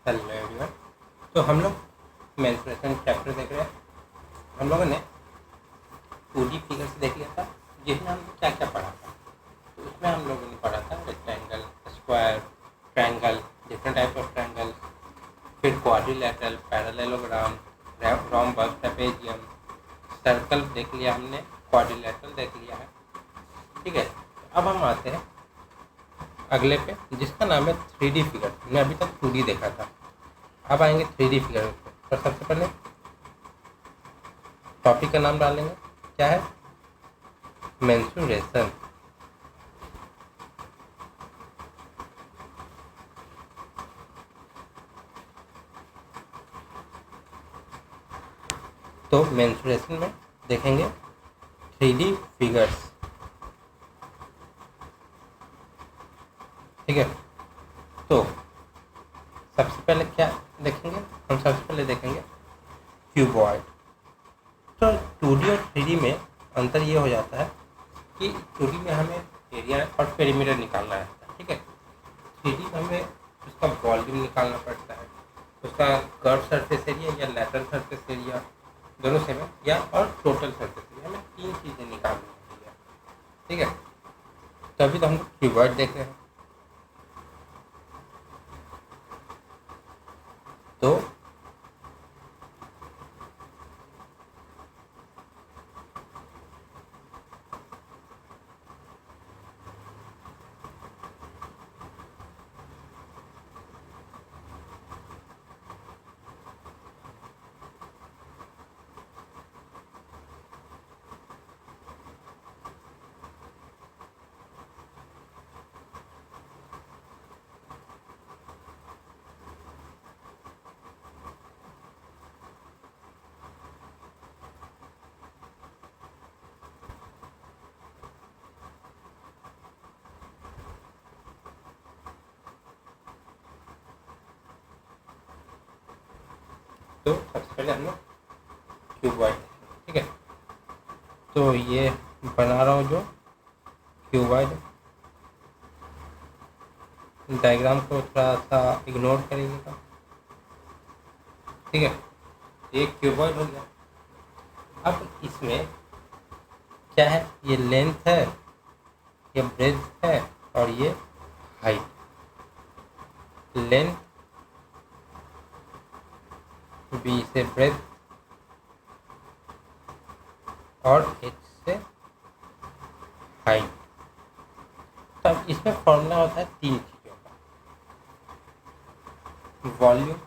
Hello everyone. तो हम लोग मेंस्ट्रुएशन चैप्टर देख रहे हैं। हम लोगों ने 2D फिगर से देख लिया था, जिसमें हम लोग क्या क्या पढ़ा था। तो उसमें हम लोगों ने पढ़ा था rectangle, square, triangle, different type of triangle, फिर quadrilateral, parallelogram, rhombus, trapezium, circle देख लिया हमने, क्वाड्रिलेटरल देख लिया है। ठीक है, अब हम आते हैं अगले पे, जिसका नाम है 3D फिगर। हमने अभी तक 2D देखा था, अब आएंगे 3D फिगर पे। तो सबसे पहले टॉपिक का नाम डालेंगे, क्या है? मेंस्ट्रुएशन। तो मेंस्ट्रुएशन में देखेंगे 3D फिगर्स। ठीक है, तो सबसे पहले क्या देखेंगे? हम सबसे पहले देखेंगे क्यूबॉइड। तो 2D और 3D में अंतर ये हो जाता है कि 2D में हमें एरिया और पेरीमीटर निकालना रहता है। ठीक है, 3D में हमें उसका वॉल्यूम निकालना पड़ता है, उसका कर्व सरफेस एरिया या लैटरल सरफेस एरिया, दोनों सेम है, या और टोटल सरफेस एरिया। हमें 3 चीज़ें निकालनी होती है। ठीक है, तो अभी तो हम लोग क्यूबॉइड देख रहे हैं। तो सबसे पहले हम लोग क्यूबॉइड। ठीक है, तो ये बना रहा हूँ जो क्यूबॉइड। डायग्राम को थोड़ा सा इग्नोर करिएगा। ठीक है, ये क्यूबॉइड हो गया। अब इसमें क्या है? ये लेंथ है, ये ब्रेड्थ है, और ये हाइट। लेंथ, बी से ब्रेड्थ, और एच से हाइट। तब इसमें फॉर्मूला होता है 3 चीज़ों का: वॉल्यूम,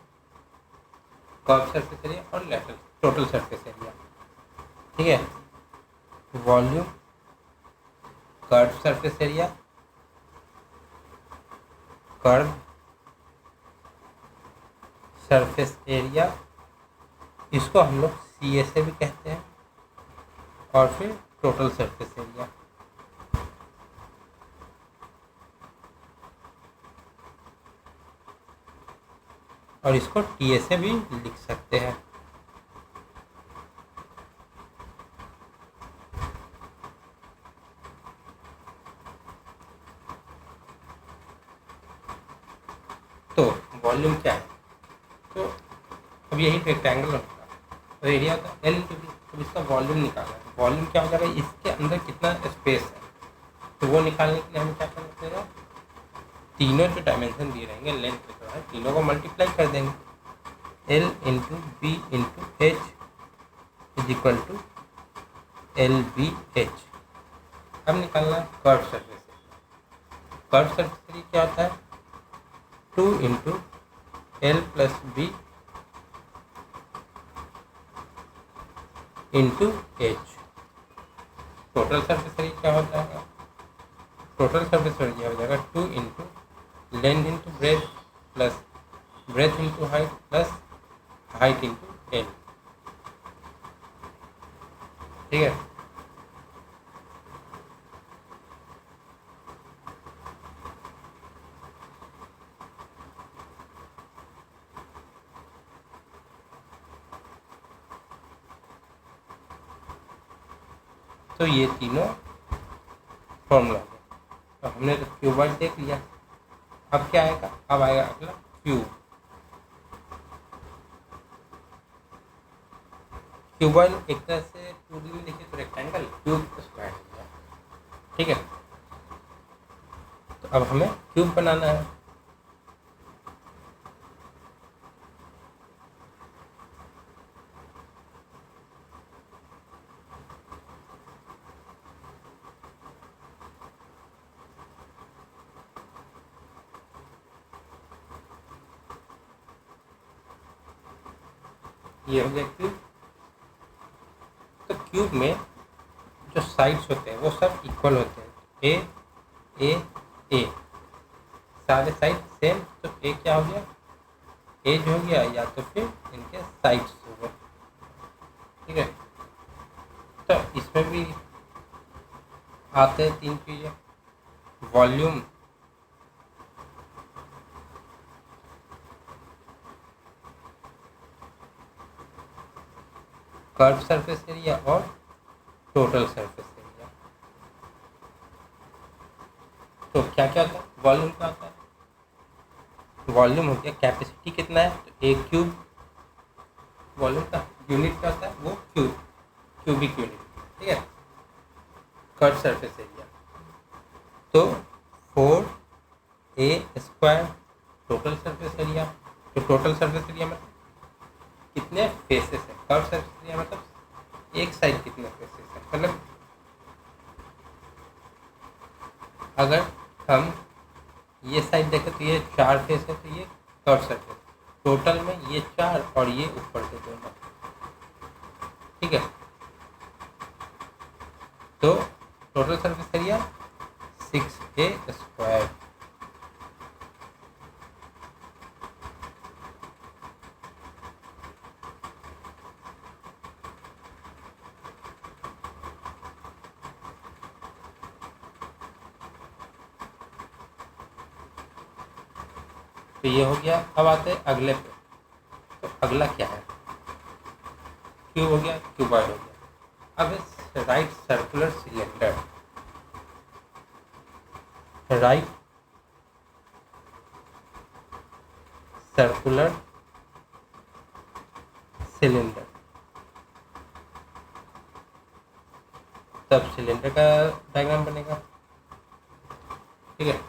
कर्व सरफेस एरिया और लेटरल टोटल सरफेस एरिया। ठीक है, volume, curve surface area, curve surface area, इसको हम लोग सी ए से भी कहते हैं, और फिर टोटल सरफेस एरिया। और इसको टी ए से भी लिख सकते हैं। तो वॉल्यूम क्या है? तो अब यही रेक्टेंगल होगा, तो एरिया का एल इंटू बी। तो इसका वॉल्यूम निकालना है। वॉल्यूम क्या हो जाएगा? इसके अंदर कितना स्पेस है, तो वो निकालने के लिए हमें क्या करना पड़ेगा? तीनों जो डायमेंशन दिए रहेंगे, लेंथ पे जो है, तीनों को मल्टीप्लाई कर देंगे। L into B into H is equal to L B H. अब निकालना है curve surface area. Curve surface area क्या होता है? 2 into L plus B into H. Total surface area क्या होता है? टोटल सरफेस एरिया हो जाएगा 2 into length into breadth plus breadth into height plus height into L. ठीक है, तो ये तीनों फॉर्मूला है। तो हमने तो क्यूबॉइड देख लिया। अब क्या आएगा? अब आएगा अगला क्यूब। क्यूबॉइड एक तरह से 2D में देखिए तो रेक्टेंगल, क्यूब स्क्वायर हो गया, ठीक है। तो अब हमें क्यूब बनाना है। ये हो गया क्यूब। तो क्यूब में जो साइड्स होते हैं वो सब इक्वल होते हैं, ए ए, सारे साइड सेम। तो ए क्या हो गया, एज हो गया, या तो फिर इनके साइड्स हो गए, ठीक है। तो इसमें भी आते हैं 3 चीज़ें, वॉल्यूम, कर्व सरफेस एरिया और टोटल सरफेस एरिया। तो क्या क्या होता है, वॉल्यूम क्या होता है, वॉल्यूम हो गया कैपेसिटी कितना है, तो एक क्यूब, वॉल्यूम का यूनिट क्या होता है, वो क्यूबिक यूनिट, ठीक है। कर्व सरफेस एरिया तो 4a² टोटल सरफेस एरिया। तो टोटल सरफेस एरिया मतलब कितने फेसेस है, कर्व सरफेस एरिया मतलब एक साइड कितने फेसेस है, मतलब अगर हम ये साइड देखें तो ये 4 फेस है, तो ये कर्व सरफेस, टोटल में ये 4 और ये ऊपर से दोनों, ठीक है। तो टोटल सरफेस एरिया 6a²। तो ये हो गया। अब आते हैं अगले पे। तो अगला क्या है, क्यूब हो गया, क्यूबॉइड हो गया। अब right circular cylinder, right circular cylinder, तब सिलेंडर का डायग्राम बनेगा, ठीक है।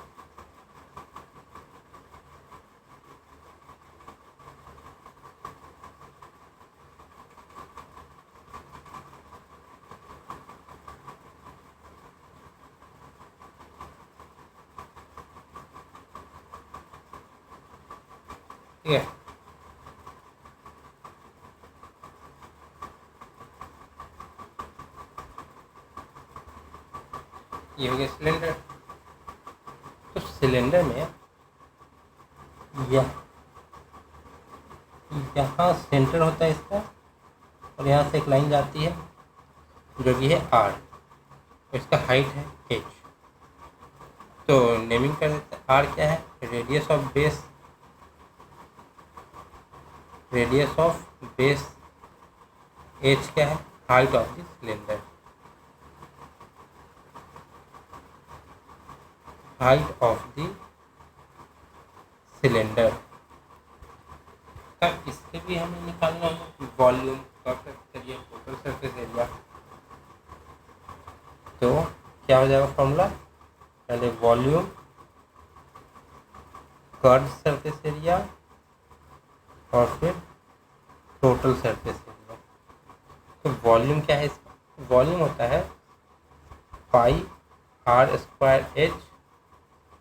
ठीक है, ये हो गया सिलेंडर। तो सिलेंडर में यहाँ सेंटर होता है इसका, और यहाँ से एक लाइन जाती है जो कि है आर, इसका हाइट है एच। तो नेमिंग कर देते हैं, आर क्या है, radius of base, radius of base, H क्या है, height of the cylinder, height of the cylinder. तब इसके भी हमें निकालना होगा volume, surface area, total surface area. तो क्या हो जाएगा फॉर्मूला, पहले वॉल्यूम, कर्व सरफेस एरिया और फिर टोटल सरफेस एरिया। तो वॉल्यूम क्या है इसका, वॉल्यूम होता है πr²h,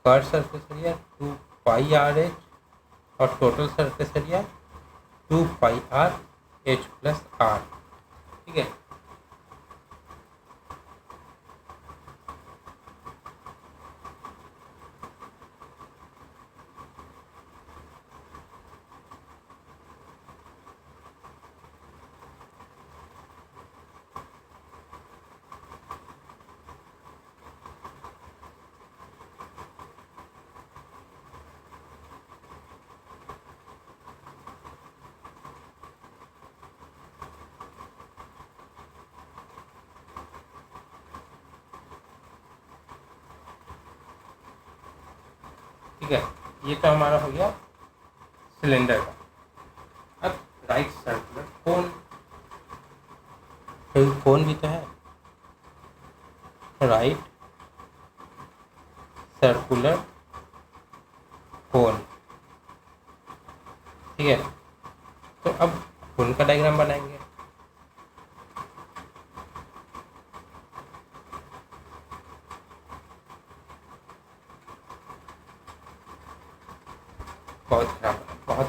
curve surface area 2πrh और टोटल सरफेस एरिया 2πrh+r, ठीक है। ठीक है, ये तो हमारा हो गया सिलेंडर का। अब राइट सर्कुलर कोन, क्योंकि कोन भी तो है, राइट सर्कुलर कोन। ठीक है, तो अब कोन का डायग्राम बनाएंगे। बहुत खराब बना, बहुत।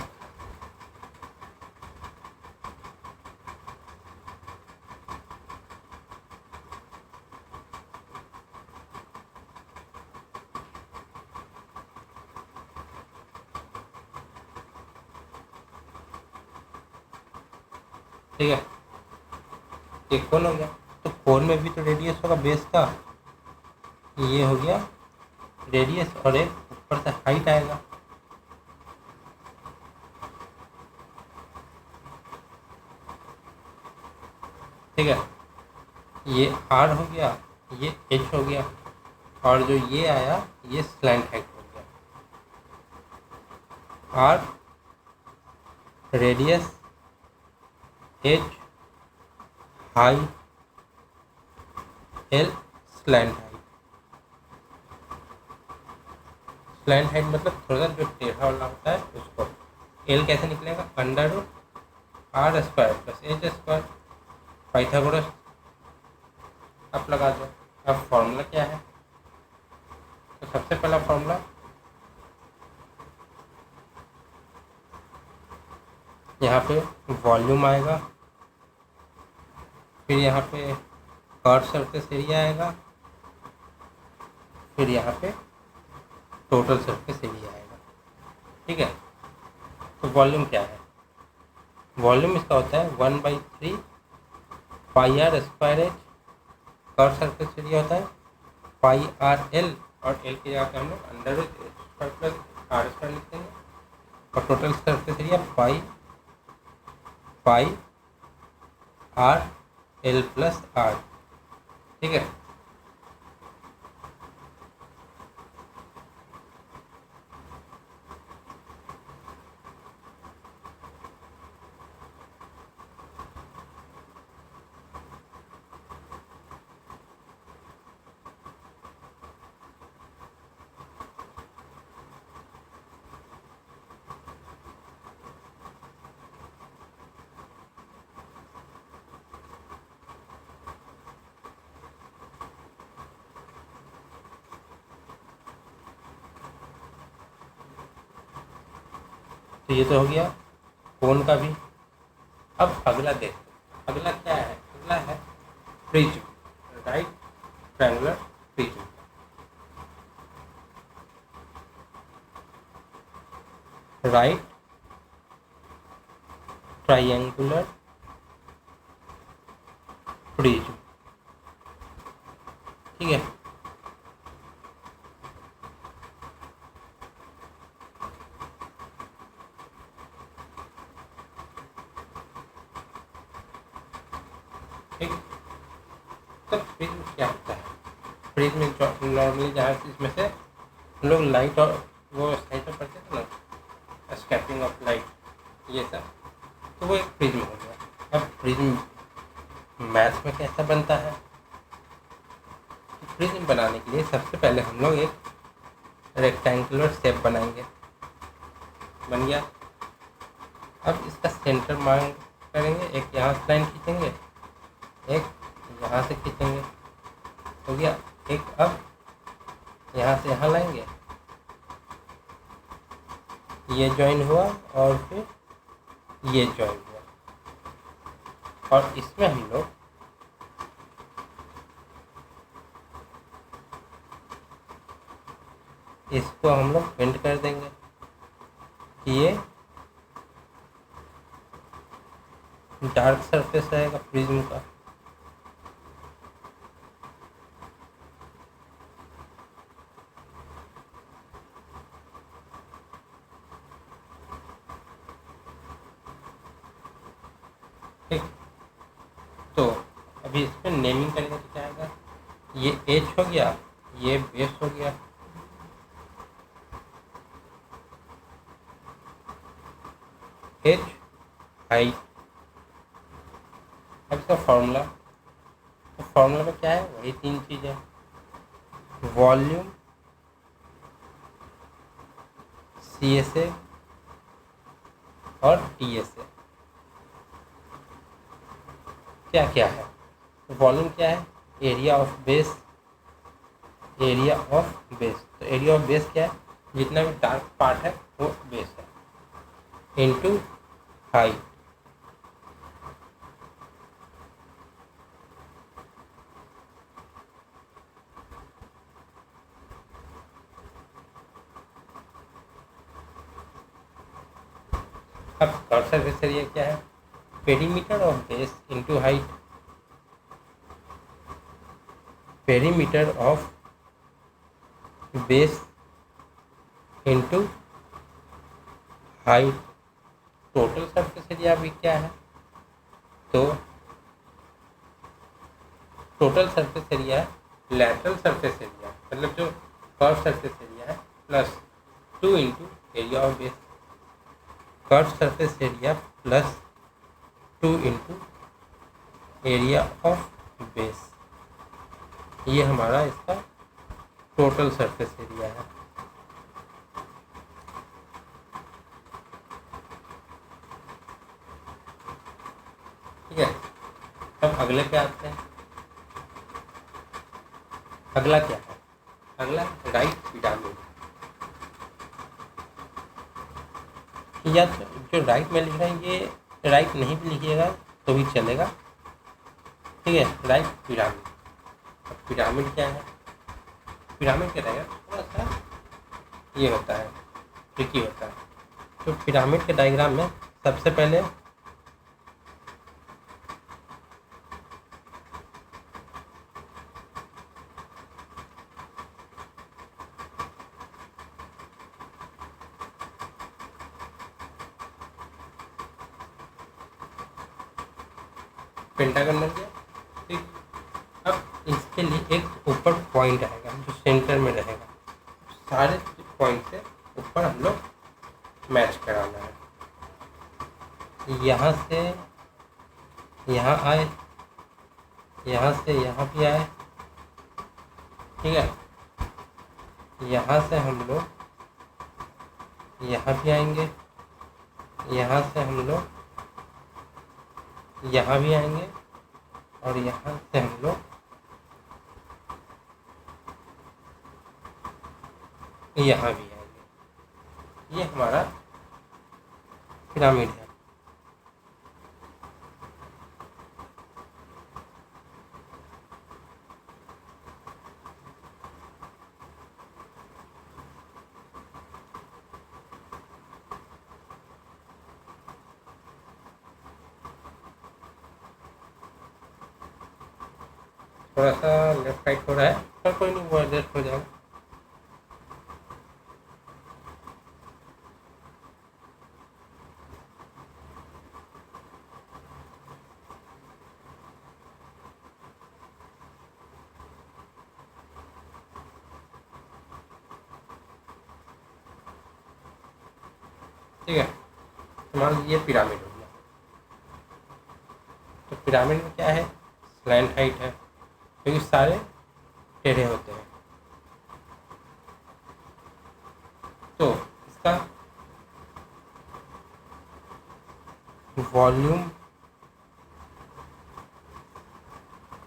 ठीक है, एक कोन हो गया, तो कोन में भी तो रेडियस होगा बेस का, ये हो गया रेडियस, और एक ऊपर से हाइट आएगा। ठीक है, ये आर हो गया, ये एच हो गया, और जो ये आया ये स्लैंट हाइट हो गया। R radius, H height, L slant height. Slant height मतलब थोड़ा सा जो टेढ़ा वाला होता है उसको। एल कैसे निकलेगा, under root R square plus H square, Pythagoras आप लगा दो। अब फॉर्मूला क्या है, तो सबसे पहला फॉर्मूला यहाँ पे वॉल्यूम आएगा, फिर यहाँ पे कर्व सरफेस एरिया आएगा, फिर यहाँ पे टोटल सरफेस एरिया आएगा। ठीक है, तो वॉल्यूम क्या है, वॉल्यूम इसका होता है 1/3 pi R square H, curve surface area होता है पाई आर एल, और एल की जगह पे हम लोग under root square plus R square लिख देंगे, और total surface area pi R L plus R. ठीक है, तो ये तो हो गया कोन का भी। अब अगला देखो, अगला क्या है, अगला है prism, right triangular prism. Right triangular prism. ठीक है, ठीक। तो प्रिज्म क्या होता है, प्रिज्म नॉर्मली जहाँ इसमें से हम लोग लाइट और वो साइड पर पढ़ते थे ना, स्कैटरिंग ऑफ लाइट, ये सब, तो वो एक प्रिज्म हो गया। अब प्रिज्म मैथ्स में कैसा बनता है, प्रिज्म बनाने के लिए सबसे पहले हम लोग एक रेक्टेंगुलर शेप बनाएंगे, बन गया। अब इसका सेंटर मार्क करेंगे, एक यहाँ से लाइन खींचेंगे, एक यहाँ से खींचेंगे, हो गया एक। अब यहाँ से यहाँ लाएंगे, ये ज्वाइन हुआ और फिर ये ज्वाइन हुआ, और इसमें हम लोग इसको हम लोग पेंट कर देंगे कि ये डार्क सरफेस रहेगा प्रिज्म का। ठीक, तो अभी इसमें नेमिंग करेंगे तो क्या आएगा, ये एच हो गया, ये बेस हो गया, एच हाइट। अब इसका फॉर्मूला फॉर्मूला में क्या है, वही तीन चीज़ें, वॉल्यूम, CSA और TSA। क्या क्या है, वॉल्यूम क्या है, area of base, area of base. तो एरिया ऑफ बेस क्या है, जितना भी डार्क पार्ट है वो बेस है, इनटू हाइट। अब कर्व सरफेस एरिया क्या है, perimeter of base into height, perimeter of base into height. Total surface area भी क्या है, तो टोटल सरफेस एरिया है लैटरल सरफेस एरिया, मतलब जो कर्व सरफेस एरिया है, plus 2 into area of base. Curve surface area plus 2 into area of base, ये हमारा इसका टोटल सरफेस एरिया है। ठीक है, अब अगले पे आते हैं। अगला क्या है, अगला राइट पिरामिड, या जो राइट में लिख रहे हैं ये राइट नहीं भी लिखिएगा तो भी चलेगा। ठीक है, राइट पिरामिड। अब पिरामिड क्या है, पिरामिड क्या रहेगा, थोड़ा सा ये होता है, ट्रिकी होता है। तो पिरामिड के डायग्राम में सबसे पहले पेंटागन बन गया। ठीक, अब इसके लिए एक ऊपर पॉइंट आएगा जो सेंटर में रहेगा, सारे पॉइंट से ऊपर हम लोग मैच कराना है। यहाँ से यहाँ आए, यहाँ से यहाँ भी आए, ठीक है, यहाँ से हम लोग यहाँ भी आएंगे, यहाँ से हम लोग यहाँ भी आएंगे, और यहाँ से हम लोग यहाँ भी आएंगे। ये हमारा पिरामिड है। थोड़ा सा लेफ्ट राइट हो रहा है पर कोई नहीं, वो एडजस्ट हो जाएगा। ठीक है, तो मान लीजिए पिरामिड हो गया। तो पिरामिड में क्या है, स्लैंट हाइट है, क्योंकि सारे टेढ़े होते हैं। तो इसका वॉल्यूम,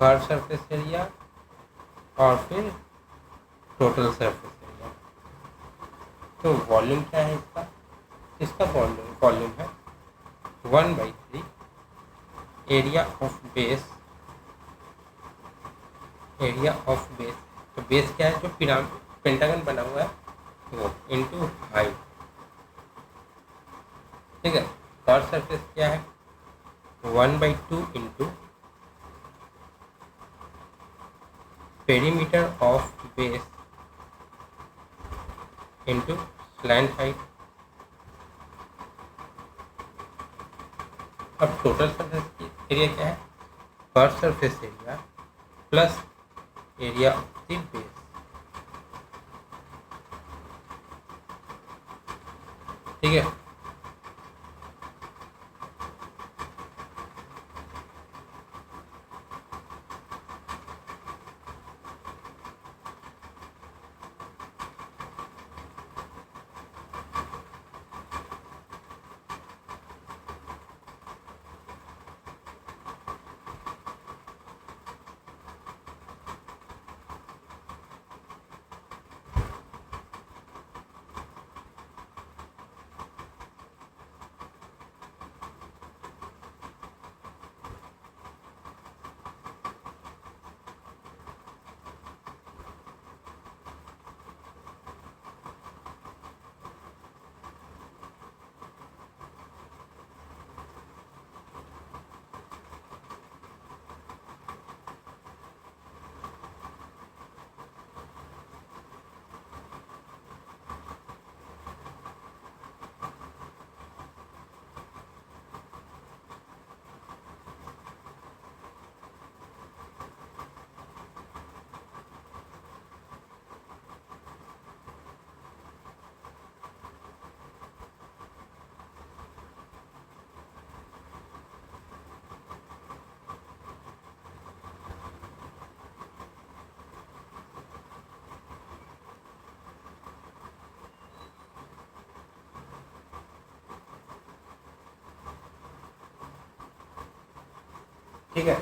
कर्व सरफेस एरिया और फिर टोटल सरफेस एरिया। तो वॉल्यूम क्या है इसका, इसका वॉल्यूम है 1/3 area of base, area of base. तो बेस क्या है, जो पिरामिड पेंटागन बना हुआ है वो, इनटू हाइट। ठीक है, कर्व सरफेस क्या है 1/2 into perimeter of base into slant height. अब टोटल सरफेस एरिया क्या है, curve surface area plus area of the base. ठीक है, ठीक है,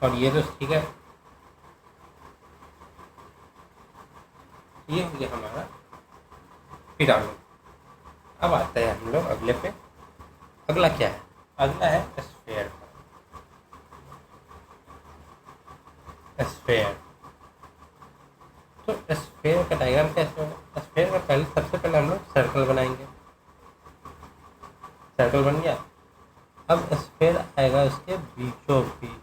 और ये तो ठीक है, ये हो गया हमारा पिरामिड। अब आते हैं हम लोग अगले पे। अगला क्या है? अगला है स्फेयर का। स्फेयर, तो स्फेयर का डायग्राम कैसे होगा? स्फेयर का पहले सबसे पहले हम लोग सर्कल बनाएंगे। सर्कल बन गया। अब स्फेयर आएगा उसके बीचों बीच।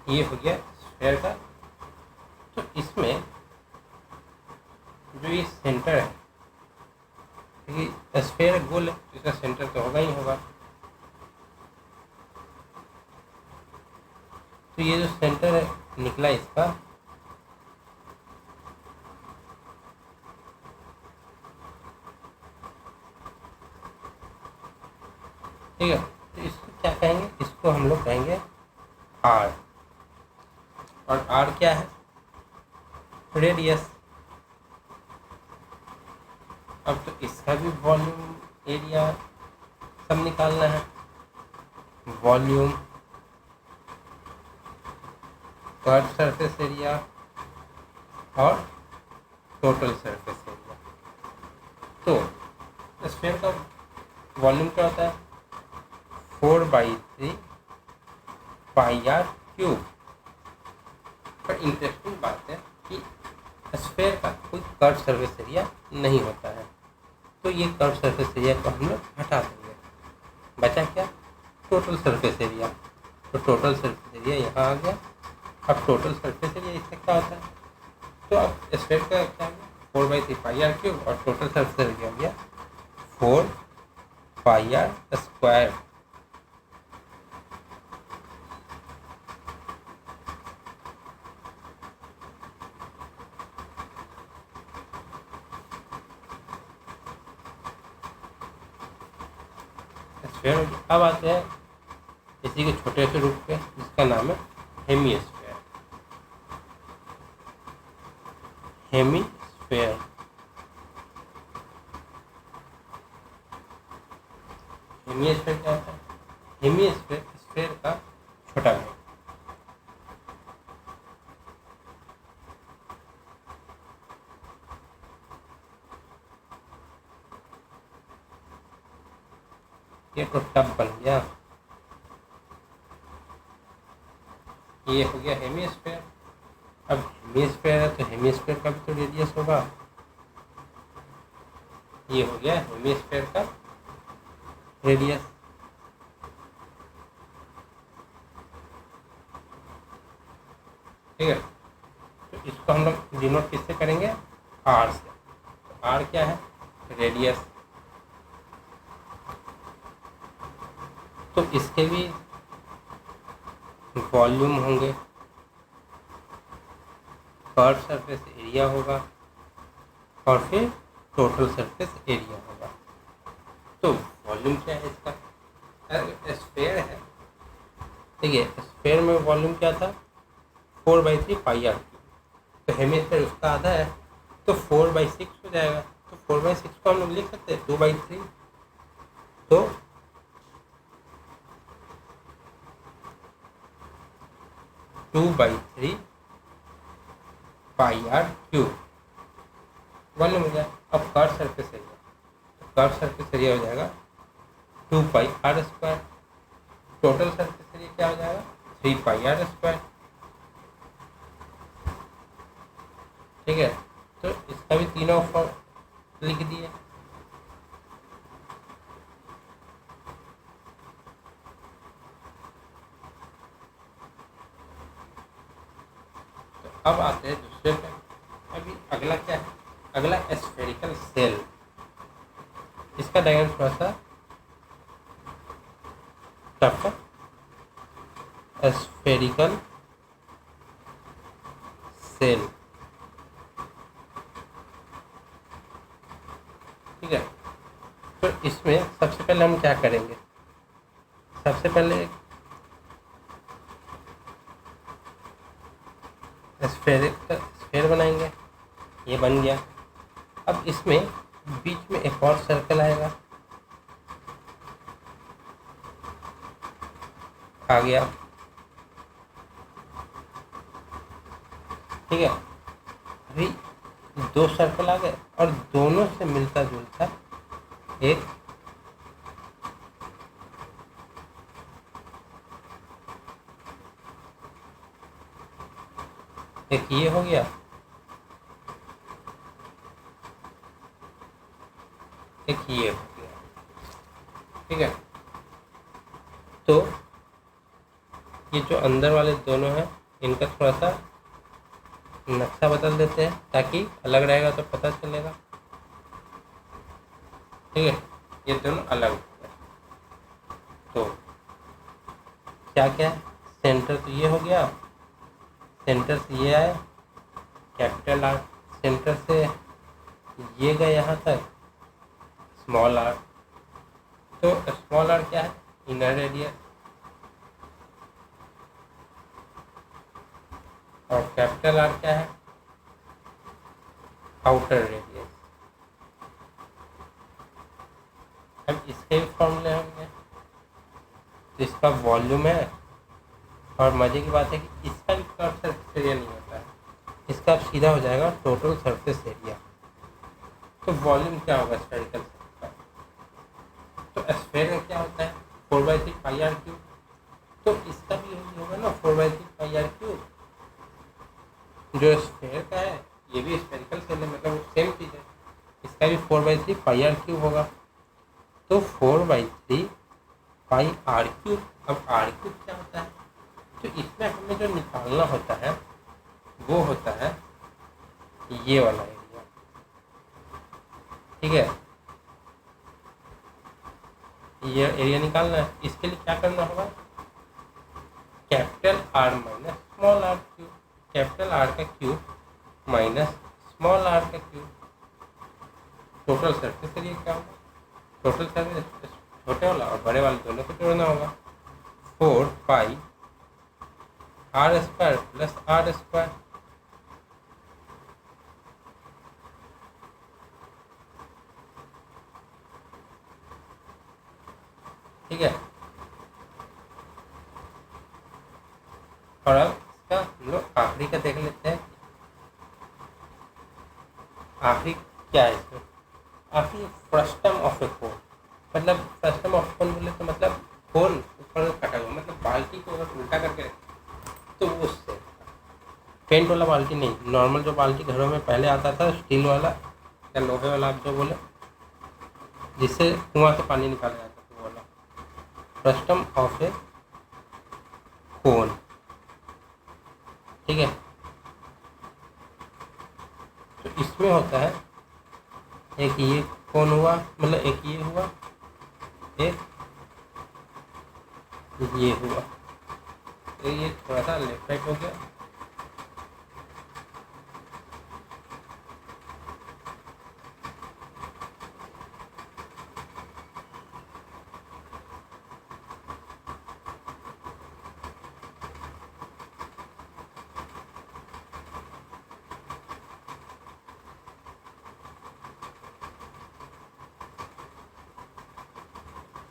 ये हो गया स्फेयर का। तो इसमें जो ये सेंटर है, क्योंकि स्फेयर गोल है तो इसका सेंटर तो होगा ही होगा। तो ये जो सेंटर है निकला इसका, ठीक है, तो इसको क्या कहेंगे? इसको हम लोग कहेंगे आर। और आर क्या है? रेडियस। अब तो इसका भी वॉल्यूम एरिया सब निकालना है। वॉल्यूम, कर्व सरफेस एरिया और टोटल सरफेस एरिया। तो स्फीयर का वॉल्यूम क्या होता है? 4/3 पाई आर क्यूब। पर इंटरेस्टिंग बात है कि स्फीयर का कोई कर्व सरफेस एरिया नहीं होता है, तो ये कर्व सरफेस एरिया को हम लोग हटा देंगे। बचा क्या? Total surface area. तो टोटल सरफेस एरिया यहाँ आ गया। अब टोटल सरफेस एरिया इसका क्या होता है? तो अब स्फीयर का क्या है? 4/3 पाई आर क्यूब, और टोटल सरफेस एरिया हो गया 4 पाई आर स्क्वायर। अब आते हैं इसी के छोटे से रूप पे, जिसका नाम है हेमीस्फीयर। हेमीस्फीयर, हेमीस्फीयर क्या होता है? हेमीस्फीयर स्फीयर का छोटा भाई। ये तो टब बन गया। ये हो गया हेमीस्फीयर। अब हेमीस्फीयर है तो हेमीस्फीयर का भी तो रेडियस होगा। ये हो गया हेमीस्फीयर का रेडियस। ठीक है, तो इसको हम लोग डिनोट किससे करेंगे? आर से। तो आर क्या है? रेडियस। तो इसके भी वॉल्यूम होंगे, कर्व सरफेस एरिया होगा, और फिर टोटल सरफेस एरिया होगा। तो वॉल्यूम क्या है इसका? स्फीयर है, ठीक है, स्फीयर में वॉल्यूम क्या था? 4/3 पाई आर क्यूब। तो हेमीस्फीयर उसका आधा है, तो 4/6 हो जाएगा। तो 4/6 को हम लोग लिख सकते हैं 2/3। तो 2/3 पाई आर क्यूब वॉल्यूम हो गया। अब कर्व सरफेस एरिया, तो कर्व सरफेस एरिया हो जाएगा 2 pi R square. Total surface area क्या हो जाएगा? 3 पाई आर स्क्वायर। ठीक है, तो इसका भी तीनों फॉर्म लिख दिए। तो अब आते हैं दूसरे पे। अभी अगला क्या है? अगला स्फेरिकल सेल। इसका डायग्राम थोड़ा सा टफ है। स्फेरिकल सेल, ठीक है, तो इसमें सबसे पहले हम क्या करेंगे? सबसे पहले स्फेयर बनाएंगे, ये बन गया। अब इसमें बीच में एक और सर्कल आएगा, आ गया, ठीक है। अभी दो सर्कल आ गए और दोनों से मिलता जुलता एक ये हो गया, एक ये हो गया, ठीक है। तो ये जो अंदर वाले दोनों हैं इनका थोड़ा सा नक्शा बदल देते हैं ताकि अलग रहेगा तो पता चलेगा, ठीक है। ये दोनों अलग हो गए। तो क्या क्या है, सेंटर तो ये हो गया, सेंटर से ये आए कैपिटल आर, सेंटर से ये गए यहाँ तक स्मॉल आर। तो स्मॉल आर क्या है, इनर रेडियस, और कैपिटल आर क्या है, आउटर रेडियस। अब इसके भी फॉर्मूले होंगे। तो इसका वॉल्यूम है, और मजे की बात है कि इसका भी कर्व सरफेस एरिया नहीं होता है, इसका अब सीधा हो जाएगा टोटल सरफेस एरिया। तो वॉल्यूम क्या होगा स्फेरिकल का, तो स्फेयर में क्या होता है 4/3 पाई आर क्यूब, तो इसका भी यही होगा ना 4/3 पाई आर क्यूब। जो स्फेयर का है ये भी स्फेरिकल सेल है, मतलब सेम चीज़ है, इसका भी 4/3 पाई आर क्यूब होगा। तो 4/3 पाई आर क्यूब। अब आर क्यूब क्या होता है, तो इसमें हमें जो निकालना होता है वो होता है ये वाला एरिया, ठीक है। ये एरिया निकालना है, इसके लिए क्या करना होगा, capital R minus small R cube, capital R का क्यूब माइनस स्मॉल आर का क्यूब। टोटल सरफेस एरिया क्या होगा, टोटल सरफेस छोटे वाला और बड़े वाले दोनों को जोड़ना होगा, 4 pi R square plus R square. ठीक है। और अब इसका हम लोग आखिरी का देख लेते हैं, आखिरी क्या है इसमें, आखिरी फ्रस्टम ऑफ ए कोन। मतलब फ्रस्टम ऑफ कोन बोले तो मतलब कोन ऊपर कटा हुआ, मतलब बाल्टी को अगर उल्टा करके तो वो उससे पेंट वाला बाल्टी नहीं, नॉर्मल जो बाल्टी घरों में पहले आता था स्टील वाला या लोहे वाला आप जो बोले, जिससे कुआं से पानी निकाला जाता था वो वाला फ्रस्टम ऑफ ए कोन, ठीक है। तो इसमें होता है एक ये कोन हुआ, मतलब एक ये हुआ, एक ये हुआ, तो ये थोड़ा सा लेफ्ट राइट हो गया।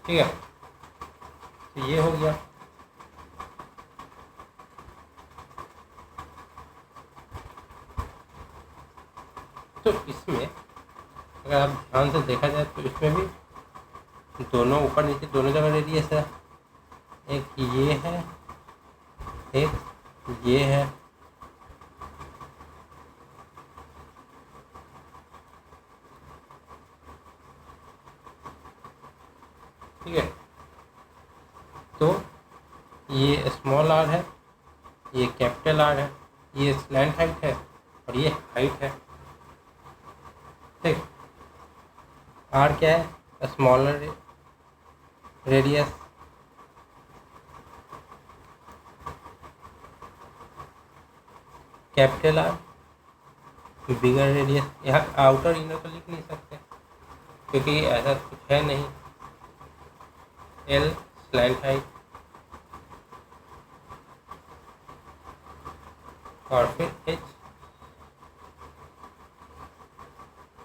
ठीक है, तो ये हो गया। तो इसमें अगर आप ध्यान से देखा जाए तो इसमें भी दोनों ऊपर नीचे दोनों जगह रेडियस है, एक ये है एक ये है, ठीक है। तो ये स्मॉल आर है, ये कैपिटल आर है, ये स्लैंट हाइट है और ये हाइट है, ठीक। आर क्या है, smaller radius, capital R bigger radius. यहाँ आउटर इनर तो लिख नहीं सकते क्योंकि ऐसा कुछ है नहीं। एल स्लैंट हाइट, और फिर एच,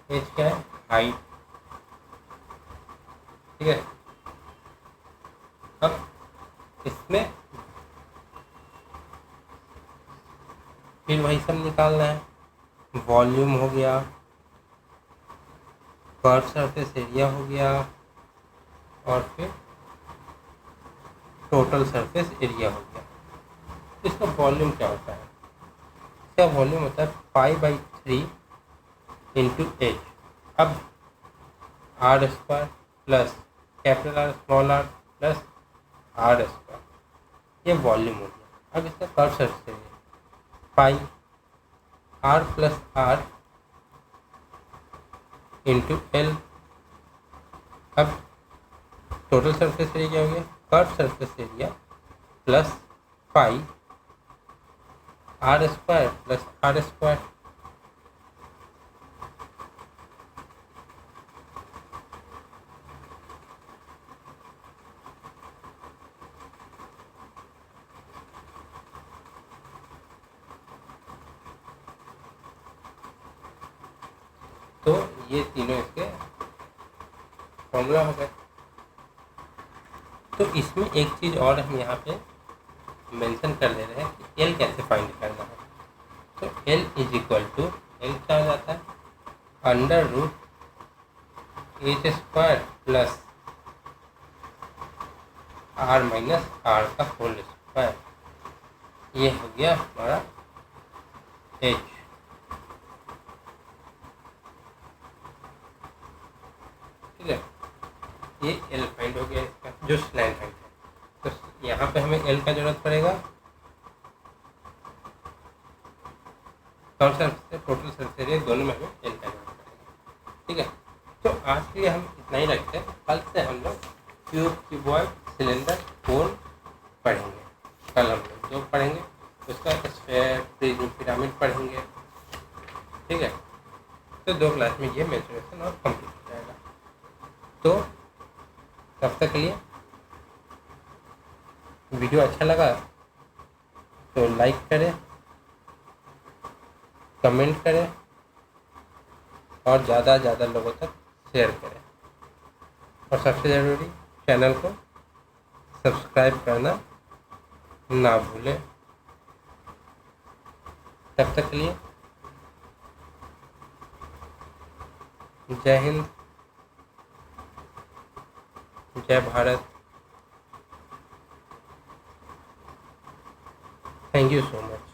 एच क्या है, हाइट। ठीक है, अब इसमें फिर वही सब निकालना है। वॉल्यूम हो गया, कर्व सरफेस एरिया हो गया, और फिर टोटल सरफेस एरिया हो गया। इसका वॉल्यूम क्या होता है, इसका वॉल्यूम होता है π/3 इंटू एच। अब R square plus capital R small R plus R square, ये वॉल्यूम हो गया। अब इसका curve surface area pi R plus R into L. अब टोटल सरफेस एरिया क्या हो गया, curve surface area plus pi R square plus R square. तो ये तीनों इसके फॉर्मूला हो गए। तो इसमें एक चीज़ और हम यहाँ पे मेंशन कर दे रहे हैं कि एल कैसे फाइंड करना है। तो L is equal to, L क्या हो जाता है, under root H square plus R minus R का होल स्क्वायर। ये हो गया हमारा एच। ठीक है, ये एल फाइंड हो गया इसका, जो स्लैंट हाइट है। तो यहाँ पे हमें एल का जरूरत पड़ेगा, curve surface total surface area दोनों में हमें एल का जरूरत पड़ेगा। ठीक है, तो आज के लिए हम इतना ही रखते हैं। कल से हम लोग क्यूब, क्यूबॉइड, सिलेंडर, कोन पढ़ेंगे। कल हम लोग जो पढ़ेंगे उसका स्फीयर, प्रिज्म, पिरामिड पढ़ेंगे। ठीक है, तो 2 क्लास में ये मेंशनेशन और कंप्लीट हो जाएगा। तो तब तक के लिए वीडियो अच्छा लगा तो लाइक करें, कमेंट करें और ज़्यादा से ज़्यादा लोगों तक शेयर करें। और सबसे ज़रूरी, चैनल को सब्सक्राइब करना ना भूलें। तब तक के लिए जय हिंद, जय Bharat. Thank you so much.